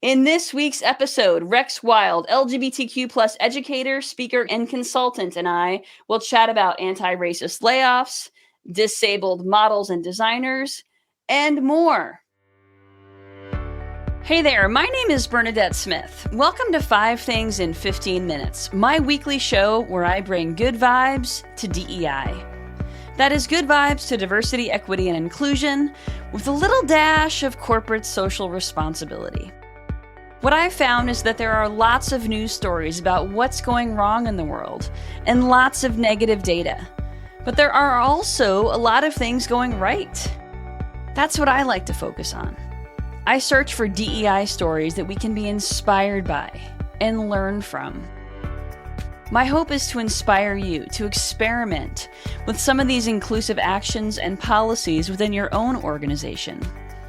In this week's episode, Rex Wild, LGBTQ plus educator, speaker, and consultant, and I will chat about anti-racist layoffs, disabled models and designers, and more. Hey there, my name is Bernadette Smith. Welcome to 5 Things in 15 Minutes, my weekly show where I bring good vibes to DEI. That is good vibes to diversity, equity, and inclusion with a little dash of corporate social responsibility. What I've found is that there are lots of news stories about what's going wrong in the world and lots of negative data. But there are also a lot of things going right. That's what I like to focus on. I search for DEI stories that we can be inspired by and learn from. My hope is to inspire you to experiment with some of these inclusive actions and policies within your own organization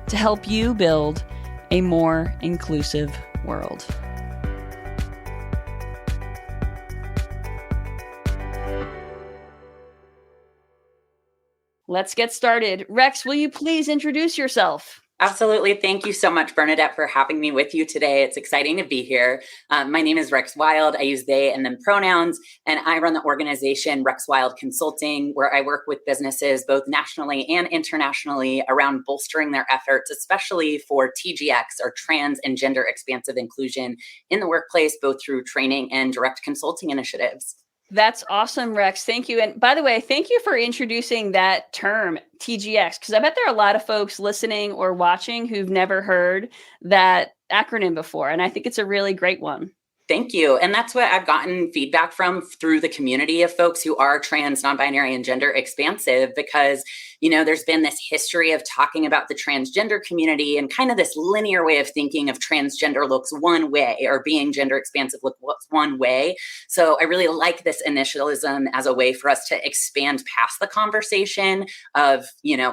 to help you build a more inclusive world. Let's get started. Rex, will you please introduce yourself? Absolutely. Thank you so much, Bernadette, for having me with you today. It's exciting to be here. My name is Rex Wild. I use they and them pronouns, and I run the organization Rex Wild Consulting, where I work with businesses both nationally and internationally around bolstering their efforts, especially for TGX, or trans and gender expansive inclusion in the workplace, both through training and direct consulting initiatives. That's awesome, Rex. Thank you. And by the way, thank you for introducing that term, TGX, because I bet there are a lot of folks listening or watching who've never heard that acronym before. And I think it's a really great one. Thank you. And that's what I've gotten feedback from through the community of folks who are trans, non-binary, and gender expansive, because, there's been this history of talking about the transgender community and kind of this linear way of thinking of transgender looks one way or being gender expansive looks one way. So I really like this initialism as a way for us to expand past the conversation of,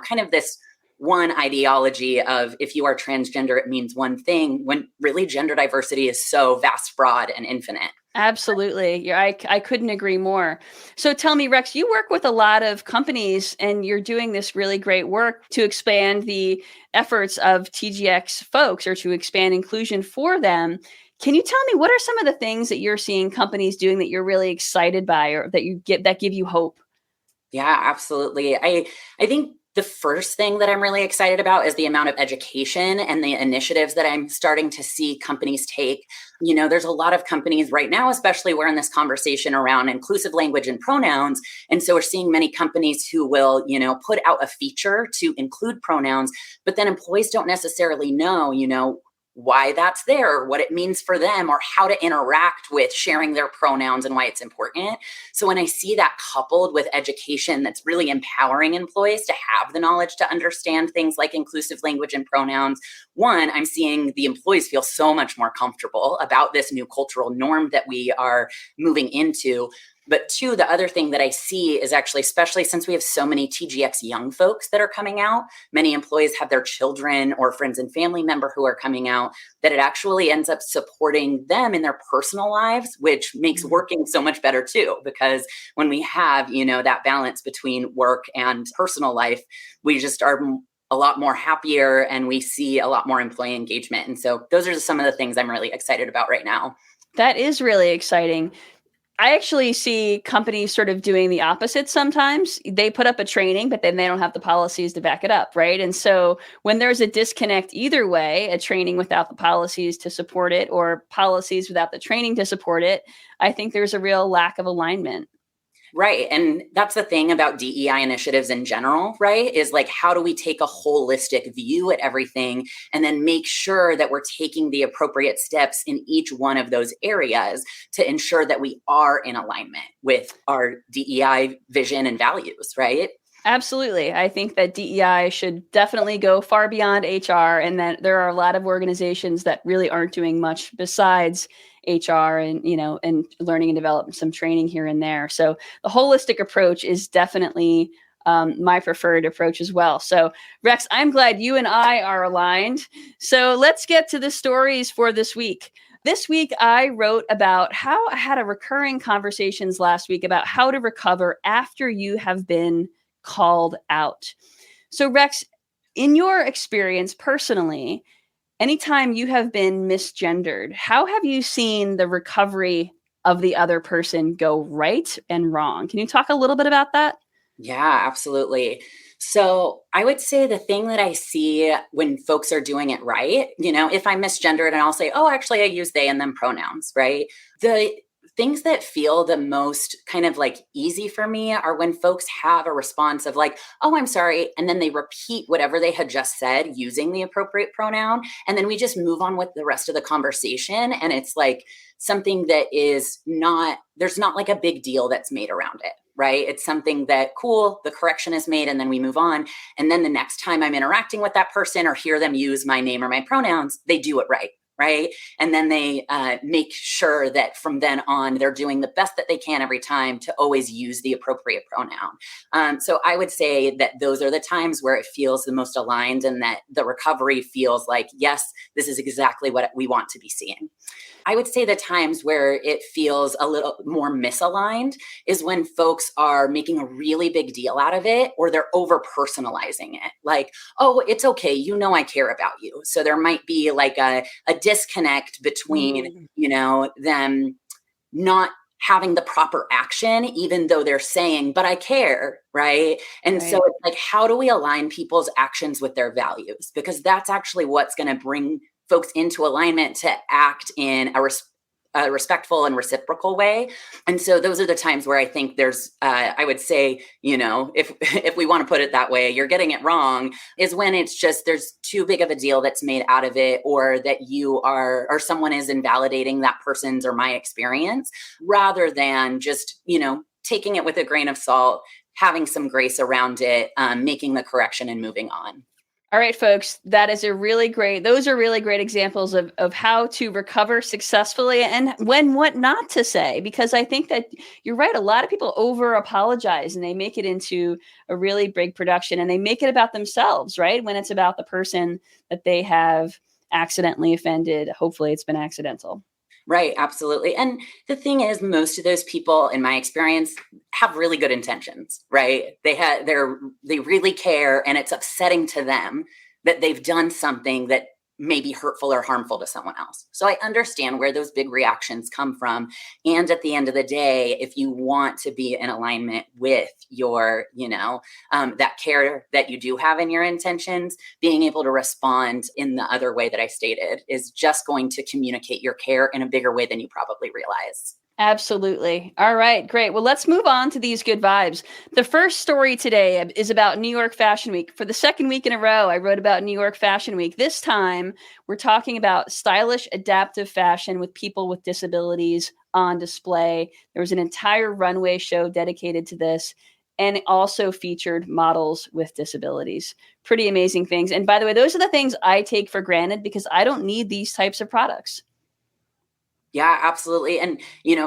kind of this one ideology of if you are transgender, it means one thing, when really gender diversity is so vast, broad, and infinite. Absolutely. I couldn't agree more. So tell me, Rex, you work with a lot of companies and you're doing this really great work to expand the efforts of TGX folks or to expand inclusion for them. Can you tell me what are some of the things that you're seeing companies doing that you're really excited by or that give you hope? Yeah, absolutely. I think the first thing that I'm really excited about is the amount of education and the initiatives that I'm starting to see companies take. There's a lot of companies right now, especially we're in this conversation around inclusive language and pronouns. And so we're seeing many companies who will, put out a feature to include pronouns, but then employees don't necessarily know, why that's there, or what it means for them, or how to interact with sharing their pronouns and why it's important. So when I see that coupled with education that's really empowering employees to have the knowledge to understand things like inclusive language and pronouns, one, I'm seeing the employees feel so much more comfortable about this new cultural norm that we are moving into. But two, the other thing that I see is actually, especially since we have so many TGX young folks that are coming out, many employees have their children or friends and family member who are coming out, that it actually ends up supporting them in their personal lives, which makes working so much better too. Because when we have, that balance between work and personal life, we just are a lot more happier and we see a lot more employee engagement. And so those are some of the things I'm really excited about right now. That is really exciting. I actually see companies sort of doing the opposite sometimes. They put up a training, but then they don't have the policies to back it up, right? And so when there's a disconnect either way, a training without the policies to support it or policies without the training to support it, I think there's a real lack of alignment. Right. And that's the thing about DEI initiatives in general, right? Is like, how do we take a holistic view at everything and then make sure that we're taking the appropriate steps in each one of those areas to ensure that we are in alignment with our DEI vision and values, right? Absolutely. I think that DEI should definitely go far beyond HR, and that there are a lot of organizations that really aren't doing much besides HR and, and learning and development, some training here and there. So the holistic approach is definitely my preferred approach as well. So Rex, I'm glad you and I are aligned. So let's get to the stories for this week. This week, I wrote about how I had a recurring conversations last week about how to recover after you have been called out. So Rex, in your experience personally, anytime you have been misgendered, how have you seen the recovery of the other person go right and wrong? Can you talk a little bit about that? Yeah, absolutely. So I would say the thing that I see when folks are doing it right, if I'm misgendered and I'll say, oh, actually, I use they and them pronouns, right? The things that feel the most kind of like easy for me are when folks have a response of like, oh, I'm sorry. And then they repeat whatever they had just said using the appropriate pronoun. And then we just move on with the rest of the conversation. And it's like something that is not, there's not like a big deal that's made around it. Right? It's something that, cool, the correction is made and then we move on. And then the next time I'm interacting with that person or hear them use my name or my pronouns, they do it right. Right. And then they make sure that from then on, they're doing the best that they can every time to always use the appropriate pronoun. So I would say that those are the times where it feels the most aligned and that the recovery feels like, yes, this is exactly what we want to be seeing. I would say the times where it feels a little more misaligned is when folks are making a really big deal out of it or they're over personalizing it. Like, oh, it's okay. I care about you. So there might be like a disconnect between, them not having the proper action, even though they're saying, but I care, right? And so it's like, how do we align people's actions with their values? Because that's actually what's going to bring folks into alignment to act in a respectful and reciprocal way. And so those are the times where I think there's, I would say, if we want to put it that way, you're getting it wrong, is when it's just, there's too big of a deal that's made out of it, or that you are, or someone is invalidating that person's or my experience, rather than just, taking it with a grain of salt, having some grace around it, making the correction and moving on. All right, folks, those are really great examples of how to recover successfully and what not to say, because I think that you're right. A lot of people over apologize and they make it into a really big production and they make it about themselves, right? When it's about the person that they have accidentally offended. Hopefully it's been accidental. Right, absolutely. And the thing is, most of those people, in my experience, have really good intentions, right? They really care, and it's upsetting to them that they've done something that may be hurtful or harmful to someone else. So I understand where those big reactions come from. And at the end of the day, if you want to be in alignment with your, that care that you do have in your intentions, being able to respond in the other way that I stated is just going to communicate your care in a bigger way than you probably realize. Absolutely. All right, great. Well, let's move on to these good vibes. The first story today is about New York Fashion Week. For the second week in a row, I wrote about New York Fashion Week. This time, we're talking about stylish, adaptive fashion with people with disabilities on display. There was an entire runway show dedicated to this, and it also featured models with disabilities. Pretty amazing things. And by the way, those are the things I take for granted because I don't need these types of products. Yeah, absolutely. And,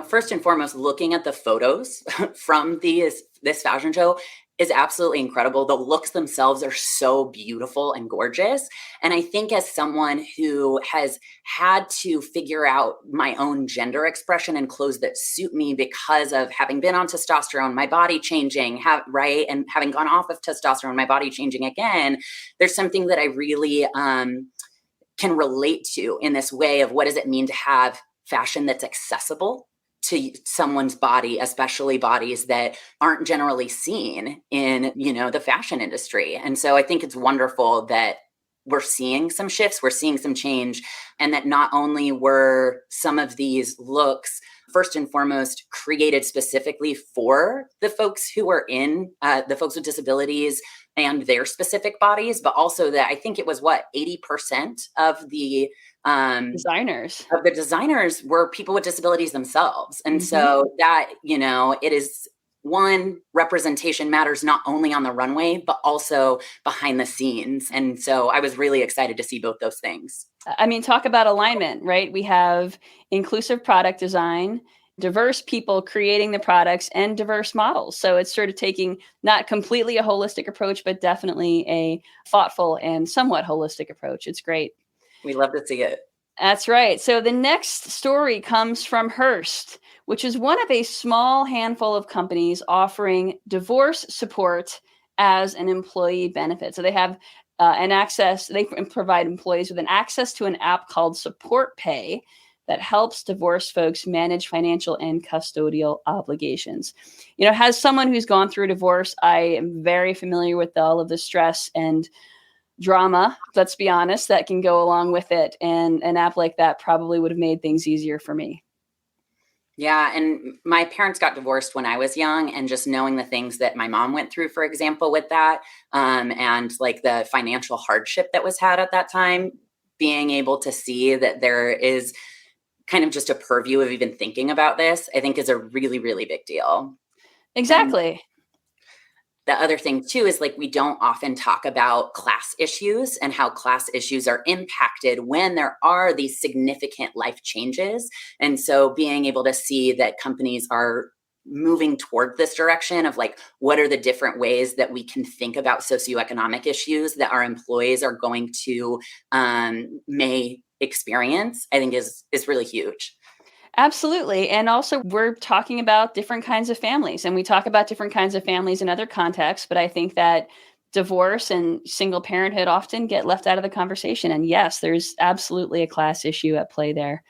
first and foremost, looking at the photos from this fashion show is absolutely incredible. The looks themselves are so beautiful and gorgeous. And I think as someone who has had to figure out my own gender expression and clothes that suit me because of having been on testosterone, my body changing, and having gone off of testosterone, my body changing again, there's something that I really can relate to in this way of what does it mean to have fashion that's accessible to someone's body, especially bodies that aren't generally seen in, the fashion industry. And so I think it's wonderful that we're seeing some shifts, we're seeing some change, and that not only were some of these looks first and foremost created specifically for the folks who are the folks with disabilities and their specific bodies, but also that I think it was 80% of the designers were people with disabilities themselves. And so that, it is one, representation matters not only on the runway, but also behind the scenes. And so I was really excited to see both those things. I mean, talk about alignment, right? We have inclusive product design, diverse people creating the products, and diverse models. So it's sort of taking not completely a holistic approach, but definitely a thoughtful and somewhat holistic approach. It's great. We love to see it. That's right. So the next story comes from Hearst, which is one of a small handful of companies offering divorce support as an employee benefit. So they have and access. They provide employees with an access to an app called Support Pay that helps divorced folks manage financial and custodial obligations. As someone who's gone through a divorce, I am very familiar with all of the stress and drama, let's be honest, that can go along with it. And an app like that probably would have made things easier for me. Yeah. And my parents got divorced when I was young, and just knowing the things that my mom went through, for example, with that, and like the financial hardship that was had at that time, being able to see that there is kind of just a purview of even thinking about this, I think is a really, really big deal. Exactly. And the other thing too is, like, we don't often talk about class issues and how class issues are impacted when there are these significant life changes. And so being able to see that companies are moving toward this direction of, like, what are the different ways that we can think about socioeconomic issues that our employees are going to may experience, I think is really huge. Absolutely. And also, we're talking about different kinds of families, and we talk about different kinds of families in other contexts. But I think that divorce and single parenthood often get left out of the conversation. And yes, there's absolutely a class issue at play there.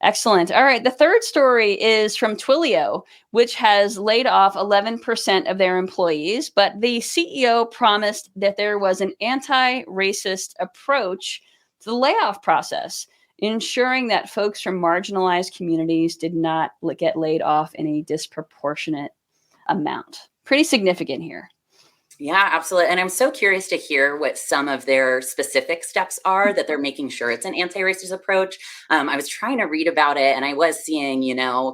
Excellent. All right. The third story is from Twilio, which has laid off 11% of their employees. But the CEO promised that there was an anti-racist approach to the layoff process, ensuring that folks from marginalized communities did not get laid off in a disproportionate amount. Pretty significant here. Yeah, absolutely. And I'm so curious to hear what some of their specific steps are that they're making sure it's an anti-racist approach. I was trying to read about it, and I was seeing,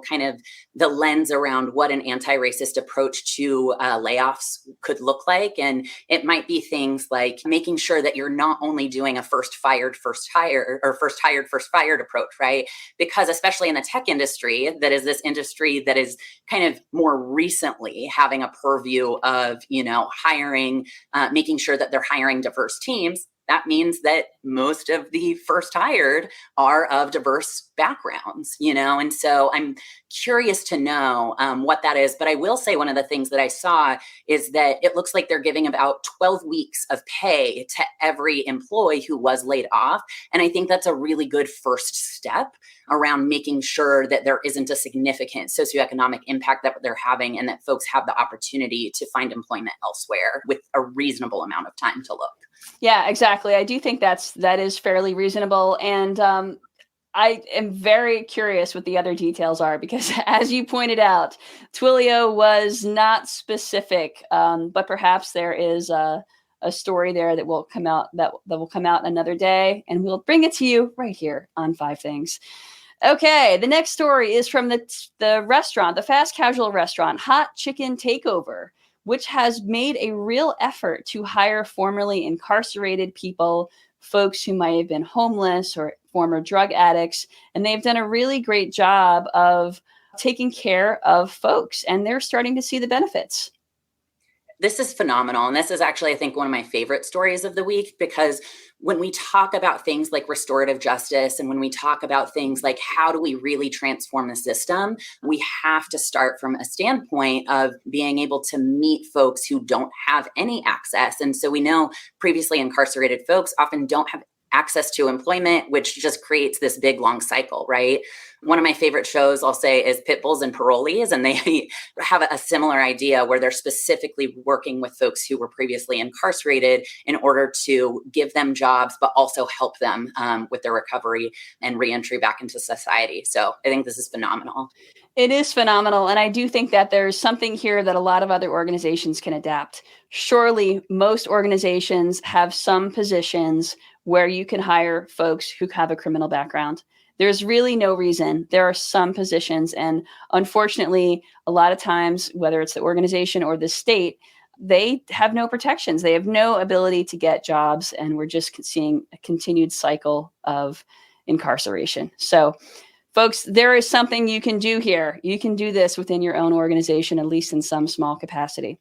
kind of the lens around what an anti-racist approach to layoffs could look like. And it might be things like making sure that you're not only doing a first fired, first hire, or first hired, first fired approach, right? Because especially in the tech industry, that is this industry that is kind of more recently having a purview of, hiring, making sure that they're hiring diverse teams. That means that most of the first hired are of diverse backgrounds, and so I'm curious to know what that is. But I will say one of the things that I saw is that it looks like they're giving about 12 weeks of pay to every employee who was laid off. And I think that's a really good first step around making sure that there isn't a significant socioeconomic impact that they're having, and that folks have the opportunity to find employment elsewhere with a reasonable amount of time to look. Yeah, exactly. I do think that is fairly reasonable. And I am very curious what the other details are, because as you pointed out, Twilio was not specific, but perhaps there is a story there that will come out that will come out another day, and we'll bring it to you right here on 5 Things. Okay, the next story is from the restaurant, the fast casual restaurant, Hot Chicken Takeover, which has made a real effort to hire formerly incarcerated people, folks who might have been homeless or former drug addicts. And they've done a really great job of taking care of folks, and they're starting to see the benefits. This is phenomenal. And this is actually, I think, one of my favorite stories of the week, because when we talk about things like restorative justice, and when we talk about things like how do we really transform the system, we have to start from a standpoint of being able to meet folks who don't have any access. And so we know previously incarcerated folks often don't have access to employment, which just creates this big long cycle, right? One of my favorite shows, I'll say, is Pit Bulls and Parolees, and they have a similar idea where they're specifically working with folks who were previously incarcerated in order to give them jobs, but also help them with their recovery and reentry back into society. So I think this is phenomenal. It is phenomenal. And I do think that there's something here that a lot of other organizations can adapt. Surely most organizations have some positions where you can hire folks who have a criminal background. There's really no reason. There are some positions, and unfortunately, a lot of times, whether it's the organization or the state, they have no protections. They have no ability to get jobs, and we're just seeing a continued cycle of incarceration. So, folks, there is something you can do here. You can do this within your own organization, at least in some small capacity.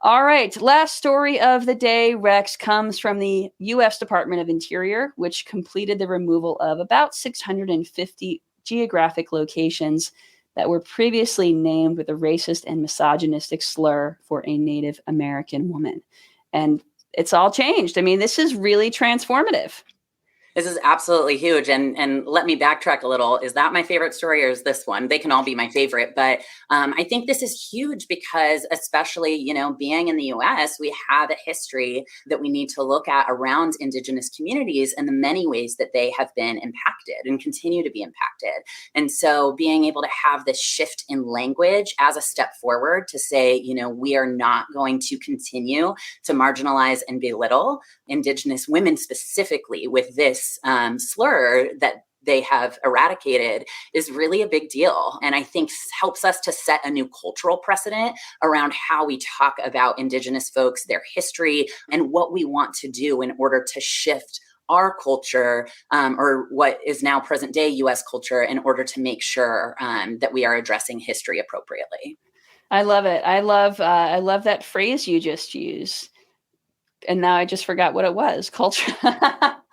All right. Last story of the day, Rex, comes from the U.S. Department of Interior, which completed the removal of about 650 geographic locations that were previously named with a racist and misogynistic slur for a Native American woman. And it's all changed. I mean, this is really transformative. This is absolutely huge. And let me backtrack a little. Is that my favorite story or is this one? They can all be my favorite. But I think this is huge because especially, being in the US, we have a history that we need to look at around Indigenous communities and the many ways that they have been impacted and continue to be impacted. And so being able to have this shift in language as a step forward to say, we are not going to continue to marginalize and belittle Indigenous women specifically with this slur that they have eradicated is really a big deal. And I think helps us to set a new cultural precedent around how we talk about Indigenous folks, their history, and what we want to do in order to shift our culture or what is now present day US culture in order to make sure that we are addressing history appropriately. I love it. I love that phrase you just used. And now I just forgot what it was. Culture.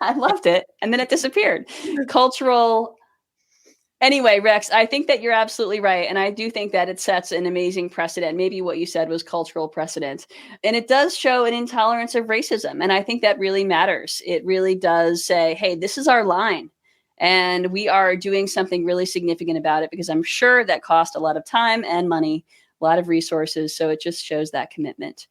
I loved it. And then it disappeared. Cultural. Anyway, Rex, I think that you're absolutely right. And I do think that it sets an amazing precedent. Maybe what you said was cultural precedent. And it does show an intolerance of racism. And I think that really matters. It really does say, hey, this is our line. And we are doing something really significant about it because I'm sure that cost a lot of time and money, a lot of resources. So it just shows that commitment.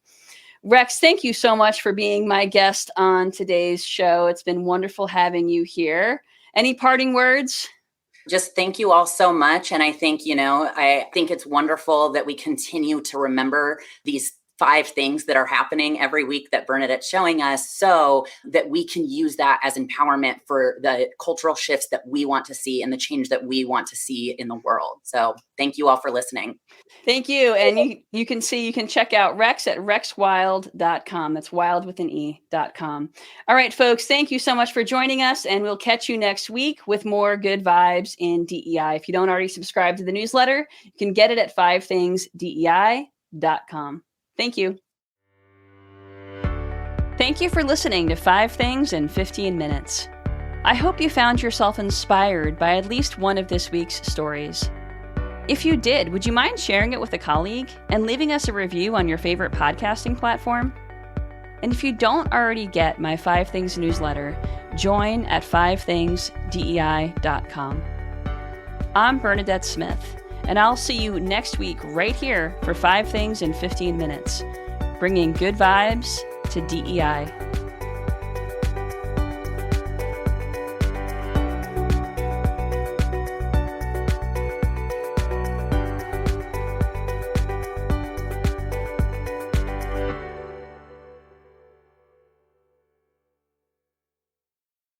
Rex, thank you so much for being my guest on today's show. It's been wonderful having you here. Any parting words? Just thank you all so much. And I think, I think it's wonderful that we continue to remember these 5 things that are happening every week that Bernadette's showing us so that we can use that as empowerment for the cultural shifts that we want to see and the change that we want to see in the world. So thank you all for listening. Thank you. And you can check out Rex at rexwild.com. That's wild with an E.com. All right, folks, thank you so much for joining us. And we'll catch you next week with more good vibes in DEI. If you don't already subscribe to the newsletter, you can get it at 5thingsdei.com. Thank you. Thank you for listening to 5 Things in 15 Minutes. I hope you found yourself inspired by at least one of this week's stories. If you did, would you mind sharing it with a colleague and leaving us a review on your favorite podcasting platform? And if you don't already get my 5 Things newsletter, join at 5thingsdei.com. I'm Bernadette Smith. And I'll see you next week right here for 5 Things in 15 Minutes, bringing good vibes to DEI.